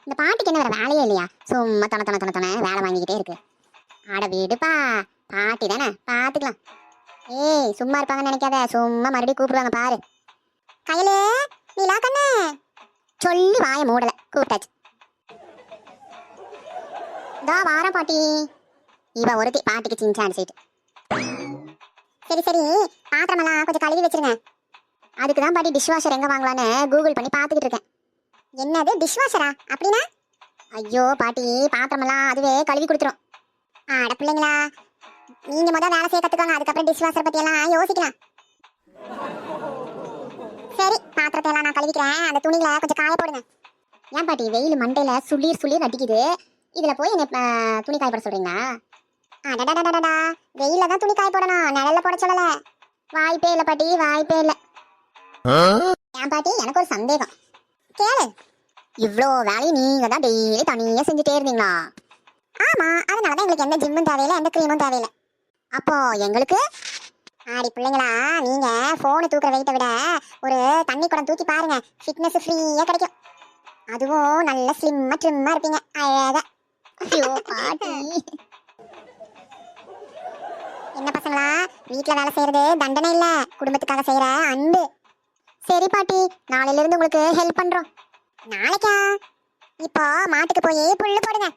இந்த பாட்டிக்கு என்ன வேற வேலையே இல்லையா? சும்மா தொண தொண தொண தொண வேலை வாங்கிக்கிட்டே இருக்கு. ஆட வீடுப்பா, பாட்டி தானே, பாத்துக்கலாம். ஏய் சும்மா இருப்பாங்கன்னு நினைக்காத, சும்மா மறுபடியும் கூப்பிடுவாங்க பாரு. கையிலே நீலா கண்ணு சொல்லி வாய மூடல, கூப்பிட்டாச்சு. இதா வார பாட்டி. இவ ஒருத்தி பாட்டிக்கு சின்சான் சைட்டு. சரி சரி, பாத்திரமெல்லாம் கொஞ்சம் கழுவி வச்சிருங்க. அதுக்கு தான் பாட்டி டிஷ் வாஷர் எங்க வாங்கலான்னு கூகுள் பண்ணி பார்த்துக்கிட்டு இருக்கேன். என்னது டிஷ் வாஷரா? அப்படின்னா? ஐயோ பாட்டி, பாத்திரமெல்லாம் அதுவே கழுவி கொடுத்துரும். ஆட பிள்ளைங்களா, நீங்க முதல் வேலை செய்ய கத்துக்கோங்க, அதுக்கப்புறம் டிஷ் வாஷர் பத்தி எல்லாம் யோசிக்கலாம். சரி, பாத்திரத்தை எல்லாம் நான் கழுவிக்கிறேன், அந்த துணிகளை கொஞ்சம் காய போடுங்க. ஏன் பாட்டி, வெயில் மண்டையில சுளீர் சுளீர் அடிக்குது, இதுல போய் என்ன துணி காய போட சொல்றீங்களா? அடடடடடா, வெயில தான் துணி காய போடணும், நிழல்ல போட சொல்லல. வாய்ப்பே இல்ல பாட்டி, வாய்ப்பே இல்ல. ஏன் பாட்டி, எனக்கு ஒரு சந்தேகம், கேளு. இவ்வளோ வேலையும் நீங்க தான் டெய்லி தனியா செஞ்சுட்டே இருந்தீங்களா? ஆமா, அதனாலதான் எங்களுக்கு எந்த ஜிம்மும் தேவையில்லை, எந்த கிரீமும் தேவையில்லை. அப்போ எங்களுக்கு? ஆடி பிள்ளைங்களா, நீங்க போனு தூக்குற வெயிட்டை விட ஒரு தண்ணி குடம் தூக்கி பாருங்க, ஃபிட்னஸ் ஃப்ரீயா கிடைக்கும். அதுவும் நல்ல ஸ்லிம்மா ட்ரிம்மா இருப்பீங்க, அழகா. ஐயோ பாட்டி, என்ன பசங்களா, வீட்டுல வேலை செய்யறது தண்டனை இல்ல, குடும்பத்துக்காக செய்யற அன்பு. சரி பாட்டி, நாளையில இருந்து உங்களுக்கு ஹெல்ப் பண்றோம். நாளைக்கா? இப்போ மாட்டுக்கு போய் புல்லு போடுங்க.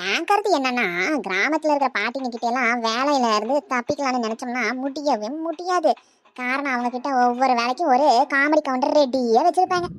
என் கருத்து என்னன்னா, கிராமத்துல இருக்கிற பாட்டிங்க கிட்ட எல்லாம் வேலையில இருந்து தப்பிக்கலாம்னு நினைச்சோம்னா முடியவே முடியாது. காரணம், அவங்க கிட்ட ஒவ்வொரு வேலைக்கும் ஒரு காமெடி கவுண்டர் ரெடியா வச்சிருப்பாங்க.